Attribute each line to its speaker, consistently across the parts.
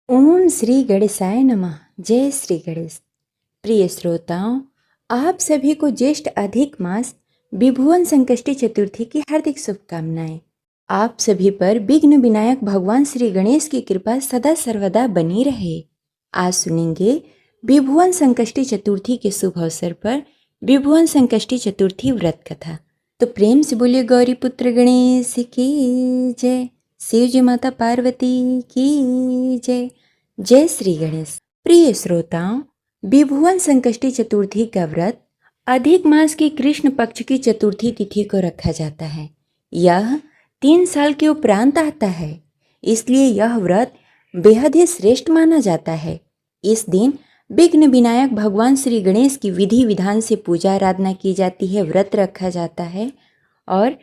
Speaker 1: ओम श्री गणेशाय नमः। जय श्री गणेश। प्रिय श्रोताओं, आप सभी को ज्येष्ठ अधिक मास विभुवन संकष्टी चतुर्थी की हार्दिक शुभकामनाएं। आप सभी पर विघ्न विनायक भगवान श्री गणेश की कृपा सदा सर्वदा बनी रहे। आज सुनेंगे विभुवन संकष्टी चतुर्थी के शुभ अवसर पर विभुवन संकष्टी चतुर्थी व्रत कथा। तो प्रेम से बोलिए गौरी पुत्र गणेश की जय, शिव जी माता पार्वती की जय। जय श्री गणेश। प्रिय श्रोताओं, विभुवन संकष्टी चतुर्थी का व्रत अधिक मास की कृष्ण पक्ष की चतुर्थी तिथि को रखा जाता है। यह 3 साल के उपरांत आता है, इसलिए यह व्रत बेहद ही श्रेष्ठ माना जाता है। इस दिन विघ्न विनायक भगवान श्री गणेश की विधि विधान से पूजा आराधना की जाती है, व्रत रखा जाता है और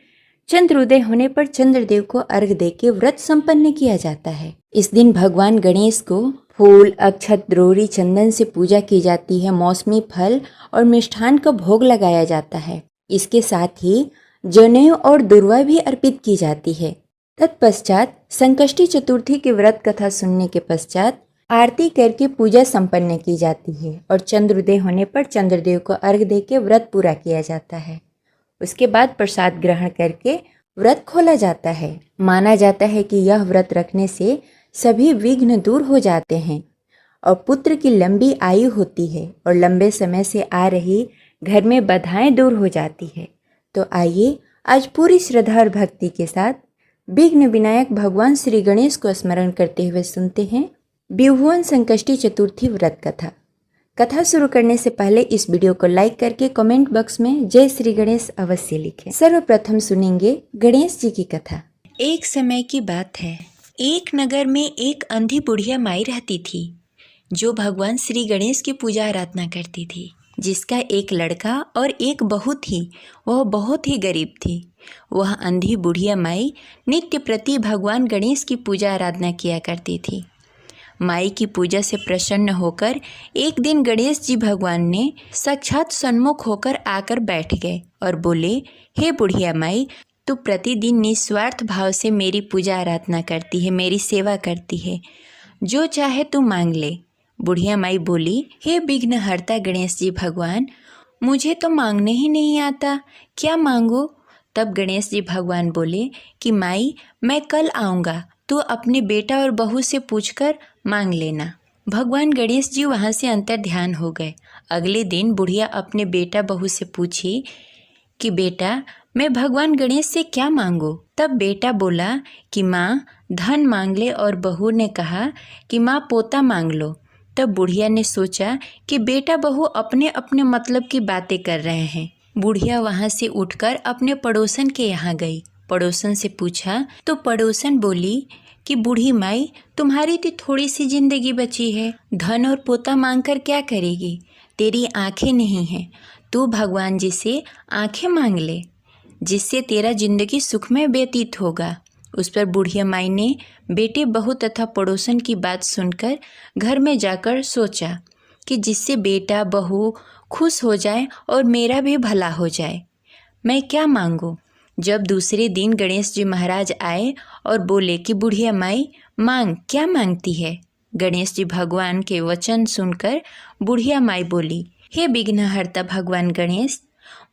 Speaker 1: चंद्रोदय होने पर चंद्रदेव को अर्घ देके व्रत संपन्न किया जाता है। इस दिन भगवान गणेश को फूल, अक्षत, द्रोणी, चंदन से पूजा की जाती है। मौसमी फल और मिष्ठान का भोग लगाया जाता है। इसके साथ ही जनेऊ और दुर्वा भी अर्पित की जाती है। तत्पश्चात संकष्टी चतुर्थी की व्रत कथा सुनने के पश्चात आरती करके पूजा संपन्न की जाती है और चंद्रोदय होने पर चंद्रदेव को अर्घ देके व्रत पूरा किया जाता है। उसके बाद प्रसाद ग्रहण करके व्रत खोला जाता है। माना जाता है कि यह व्रत रखने से सभी विघ्न दूर हो जाते हैं और पुत्र की लंबी आयु होती है और लंबे समय से आ रही घर में बाधाएं दूर हो जाती है। तो आइए आज पूरी श्रद्धा और भक्ति के साथ विघ्न विनायक भगवान श्री गणेश को स्मरण करते हुए सुनते हैं विभुवन संकष्टी चतुर्थी व्रत कथा। कथा शुरू करने से पहले इस वीडियो को लाइक करके कमेंट बॉक्स में जय श्री गणेश अवश्य लिखें। सर्वप्रथम सुनेंगे गणेश जी की कथा।
Speaker 2: एक समय की बात है, एक नगर में एक अंधी बुढ़िया माई रहती थी जो भगवान श्री गणेश की पूजा आराधना करती थी। जिसका एक लड़का और एक बहू थी। वह बहुत ही गरीब थी। वह अंधी बुढ़िया माई नित्य प्रति भगवान गणेश की पूजा आराधना किया करती थी। माई की पूजा से प्रसन्न होकर एक दिन गणेश जी भगवान ने साक्षात सन्मुख होकर आकर बैठ गए और बोले, हे बुढ़िया माई, तू प्रतिदिन निस्वार्थ भाव से मेरी पूजा आराधना करती है, मेरी सेवा करती है, जो चाहे तू मांग ले। बुढ़िया माई बोली, हे विघ्नहर्ता गणेश जी भगवान, मुझे तो मांगने ही नहीं आता, क्या मांगो? तब गणेश जी भगवान बोले कि माई, मैं कल आऊँगा, तू अपने बेटा और बहू से पूछकर मांग लेना। भगवान गणेश जी वहाँ से अंतर ध्यान हो गए। अगले दिन बुढ़िया अपने बेटा बहू से पूछी कि बेटा, मैं भगवान गणेश से क्या मांगूं? तब बेटा बोला कि माँ धन मांग ले और बहू ने कहा कि माँ पोता मांग लो। तब बुढ़िया ने सोचा कि बेटा बहू अपने अपने मतलब की बातें कर रहे हैं। बुढ़िया वहाँ से उठकर अपने पड़ोसन के यहाँ गई। पड़ोसन से पूछा तो पड़ोसन बोली कि बूढ़ी माई, तुम्हारी तो थोड़ी सी जिंदगी बची है, धन और पोता मांगकर क्या करेगी? तेरी आंखें नहीं हैं, तू भगवान जी से आंखें मांग ले, जिससे तेरा जिंदगी सुखमय व्यतीत होगा। उस पर बुढ़िया माई ने बेटे बहू तथा पड़ोसन की बात सुनकर घर में जाकर सोचा कि जिससे बेटा बहू खुश हो जाए और मेरा भी भला हो जाए, मैं क्या मांगूं? जब दूसरे दिन गणेश जी महाराज आए और बोले कि बुढ़िया माई, मांग, क्या मांगती है? गणेश जी भगवान के वचन सुनकर बुढ़िया माई बोली, हे विघ्नहर्ता भगवान गणेश,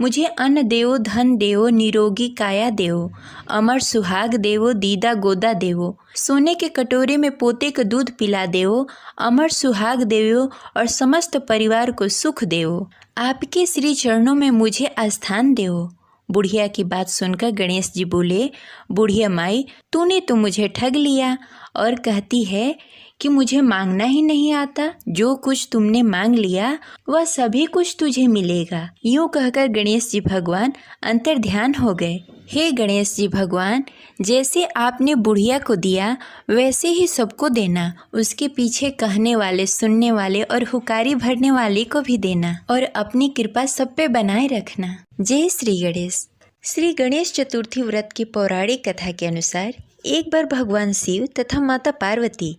Speaker 2: मुझे अन्न देवो, धन देवो, निरोगी काया देवो, अमर सुहाग देवो, दीदा गोदा देवो, सोने के कटोरे में पोते का दूध पिला देवो, अमर सुहाग देवो और समस्त परिवार को सुख देवो, आपके श्री चरणों में मुझे आस्थान देवो। बुढ़िया की बात सुनकर गणेश जी बोले, बुढ़िया माई, तूने तो मुझे ठग लिया और कहती है कि मुझे मांगना ही नहीं आता। जो कुछ तुमने मांग लिया वह सभी कुछ तुझे मिलेगा। यूं कहकर गणेश जी भगवान अंतर ध्यान हो गए। हे गणेश जी भगवान, जैसे आपने बुढ़िया को दिया वैसे ही सबको देना। उसके पीछे कहने वाले, सुनने वाले और हुकारी भरने वाले को भी देना और अपनी कृपा सब पे बनाए रखना। जय श्री गणेश। श्री गणेश चतुर्थी व्रत की पौराणिक कथा के अनुसार एक बार भगवान शिव तथा माता पार्वती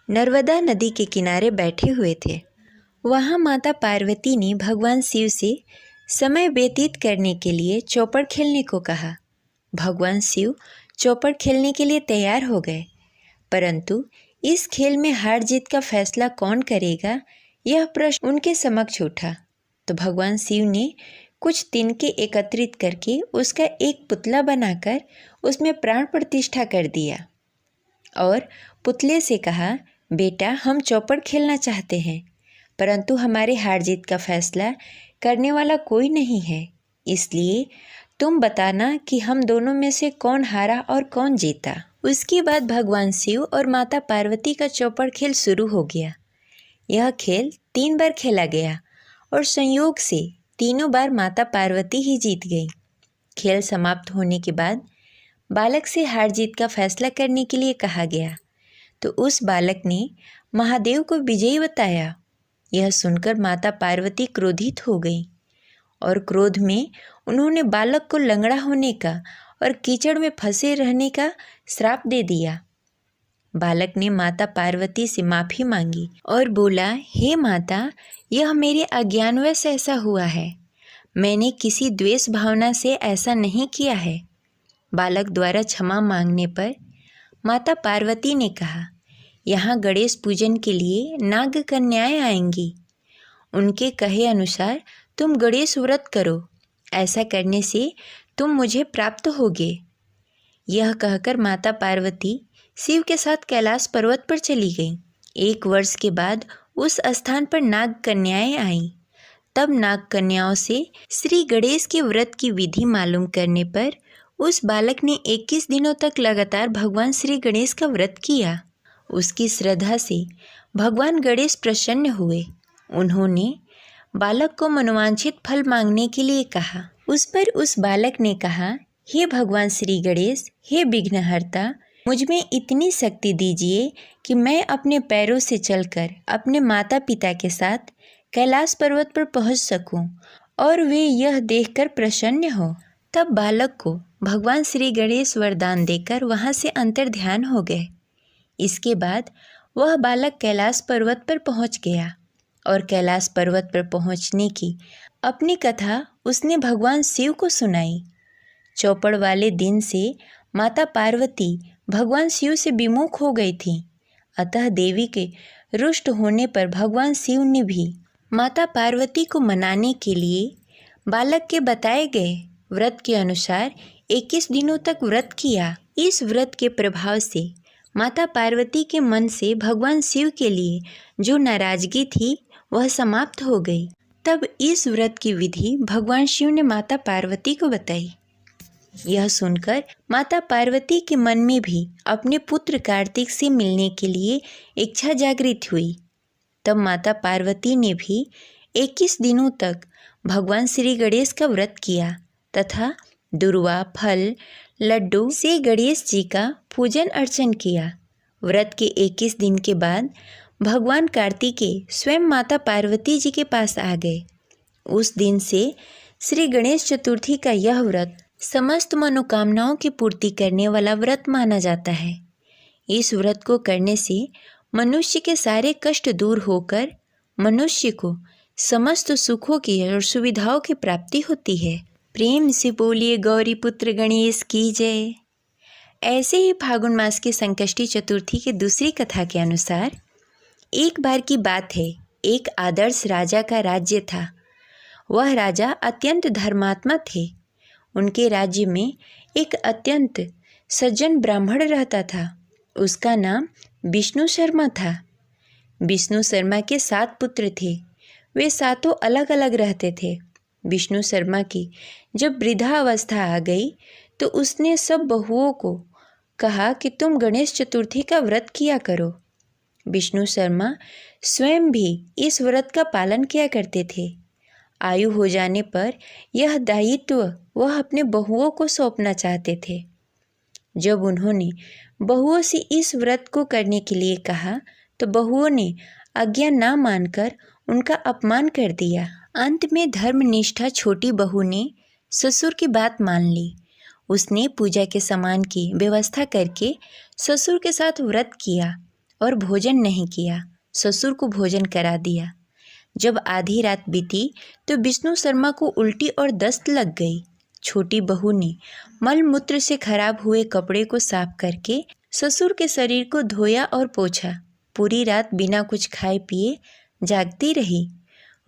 Speaker 2: नर्मदा नदी के किनारे बैठे हुए थे। वहाँ माता पार्वती ने भगवान शिव से समय व्यतीत करने के लिए चौपड़ खेलने को कहा। भगवान शिव चौपड़ खेलने के लिए तैयार हो गए, परंतु इस खेल में हार जीत का फैसला कौन करेगा, यह प्रश्न उनके समक्ष उठा। तो भगवान शिव ने कुछ तिनके एकत्रित करके उसका एक पुतला बनाकर उसमें प्राण प्रतिष्ठा कर दिया और पुतले से कहा, बेटा, हम चौपड़ खेलना चाहते हैं, परंतु हमारे हार जीत का फैसला करने वाला कोई नहीं है, इसलिए तुम बताना कि हम दोनों में से कौन हारा और कौन जीता। उसके बाद भगवान शिव और माता पार्वती का चौपड़ खेल शुरू हो गया। यह खेल 3 बार खेला गया और संयोग से तीनों बार माता पार्वती ही जीत गई। खेल समाप्त होने के बाद बालक से हार जीत का फैसला करने के लिए कहा गया, तो उस बालक ने महादेव को विजयी बताया। यह सुनकर माता पार्वती क्रोधित हो गई और क्रोध में उन्होंने बालक को लंगड़ा होने का और कीचड़ में फंसे रहने का श्राप दे दिया। बालक ने माता पार्वती से माफ़ी मांगी और बोला, हे माता, यह मेरे अज्ञानवश ऐसा हुआ है, मैंने किसी द्वेष भावना से ऐसा नहीं किया है। बालक द्वारा क्षमा मांगने पर माता पार्वती ने कहा, यहाँ गणेश पूजन के लिए नाग कन्याएं आएंगी, उनके कहे अनुसार तुम गणेश व्रत करो, ऐसा करने से तुम मुझे प्राप्त होगे। यह कहकर माता पार्वती शिव के साथ कैलाश पर्वत पर चली गई। 1 वर्ष के बाद उस स्थान पर नाग कन्याएं आईं। तब नाग कन्याओं से श्री गणेश के व्रत की विधि मालूम करने पर उस बालक ने 21 दिनों तक लगातार भगवान श्री गणेश का व्रत किया। उसकी श्रद्धा से भगवान गणेश प्रसन्न हुए। उन्होंने बालक को मनोवांछित फल मांगने के लिए कहा। उस पर उस बालक ने कहा, हे भगवान श्री गणेश, हे विघ्नहर्ता, मुझ में इतनी शक्ति दीजिए कि मैं अपने पैरों से चलकर अपने माता पिता के साथ कैलाश पर्वत पर पहुंच सकूं और वे यह देखकर प्रसन्न हो। तब बालक को भगवान श्री गणेश वरदान देकर वहां से अंतर्ध्यान हो गए। इसके बाद वह बालक कैलाश पर्वत पर पहुंच गया और कैलाश पर्वत पर पहुंचने की अपनी कथा उसने भगवान शिव को सुनाई। चौपड़ वाले दिन से माता पार्वती भगवान शिव से विमुख हो गई थी, अतः देवी के रुष्ट होने पर भगवान शिव ने भी माता पार्वती को मनाने के लिए बालक के बताए गए व्रत के अनुसार 21 दिनों तक व्रत किया। इस व्रत के प्रभाव से माता पार्वती के मन से भगवान शिव के लिए जो नाराजगी थी वह समाप्त हो गई। तब इस व्रत की विधि भगवान शिव ने माता पार्वती को बताई। यह सुनकर माता पार्वती के मन में भी अपने पुत्र कार्तिक से मिलने के लिए इच्छा जागृत हुई। तब माता पार्वती ने भी 21 दिनों तक भगवान श्री गणेश का व्रत किया तथा दुर्वा, फल, लड्डू से गणेश जी का पूजन अर्चन किया। व्रत के 21 दिन के बाद भगवान कार्तिकेय स्वयं माता पार्वती जी के पास आ गए। उस दिन से श्री गणेश चतुर्थी का यह व्रत समस्त मनोकामनाओं की पूर्ति करने वाला व्रत माना जाता है। इस व्रत को करने से मनुष्य के सारे कष्ट दूर होकर मनुष्य को समस्त सुखों की और सुविधाओं की प्राप्ति होती है। प्रेम से बोलिए गौरी पुत्र गणेश की जय। ऐसे ही फागुन मास के संकष्टी चतुर्थी की दूसरी कथा के अनुसार, एक बार की बात है, एक आदर्श राजा का राज्य था। वह राजा अत्यंत धर्मात्मा थे। उनके राज्य में एक अत्यंत सज्जन ब्राह्मण रहता था। उसका नाम विष्णु शर्मा था। विष्णु शर्मा के 7 पुत्र थे। वे 7 अलग अलग रहते थे। विष्णु शर्मा की जब वृद्धावस्था आ गई तो उसने सब बहुओं को कहा कि तुम गणेश चतुर्थी का व्रत किया करो। विष्णु शर्मा स्वयं भी इस व्रत का पालन किया करते थे। आयु हो जाने पर यह दायित्व वह अपने बहुओं को सौंपना चाहते थे। जब उन्होंने बहुओं से इस व्रत को करने के लिए कहा तो बहुओं ने आज्ञा ना मानकर उनका अपमान कर दिया। अंत में धर्मनिष्ठा छोटी बहू ने ससुर की बात मान ली। उसने पूजा के सामान की व्यवस्था करके ससुर के साथ व्रत किया और भोजन नहीं किया। ससुर को भोजन करा दिया। जब आधी रात बीती तो विष्णु शर्मा को उल्टी और दस्त लग गई। छोटी बहू ने मल मूत्र से खराब हुए कपड़े को साफ करके ससुर के शरीर को धोया और पोंछा। पूरी रात बिना कुछ खाए पिए जागती रही।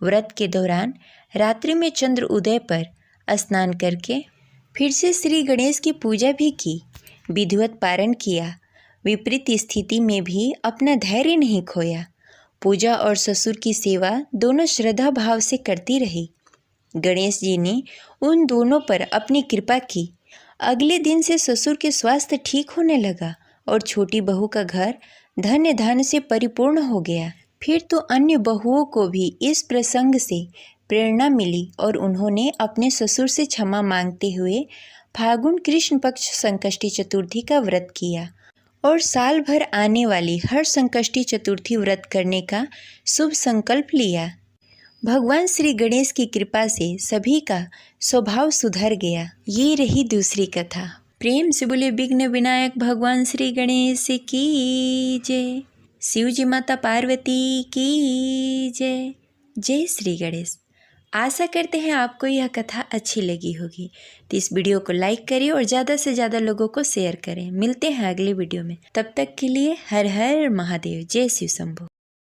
Speaker 2: व्रत के दौरान रात्रि में चंद्र उदय पर स्नान करके फिर से श्री गणेश की पूजा भी की, विधिवत पारण किया। विपरीत स्थिति में भी अपना धैर्य नहीं खोया। पूजा और ससुर की सेवा दोनों श्रद्धा भाव से करती रही। गणेश जी ने उन दोनों पर अपनी कृपा की। अगले दिन से ससुर के स्वास्थ्य ठीक होने लगा और छोटी बहू का घर धन्य धान्य से परिपूर्ण हो गया। फिर तो अन्य बहुओं को भी इस प्रसंग से प्रेरणा मिली और उन्होंने अपने ससुर से क्षमा मांगते हुए फाल्गुन कृष्ण पक्ष संकष्टी चतुर्थी का व्रत किया और साल भर आने वाली हर संकष्टी चतुर्थी व्रत करने का शुभ संकल्प लिया। भगवान श्री गणेश की कृपा से सभी का स्वभाव सुधर गया। ये रही दूसरी कथा। प्रेम से बोले विघ्न विनायक भगवान श्री गणेश की जय। शिव जी माता पार्वती की जय। जय श्री गणेश। आशा करते हैं आपको यह कथा अच्छी लगी होगी, तो इस वीडियो को लाइक करें और ज़्यादा से ज़्यादा लोगों को शेयर करें। मिलते हैं अगले वीडियो में, तब तक के लिए हर हर महादेव। जय शिव शंभो।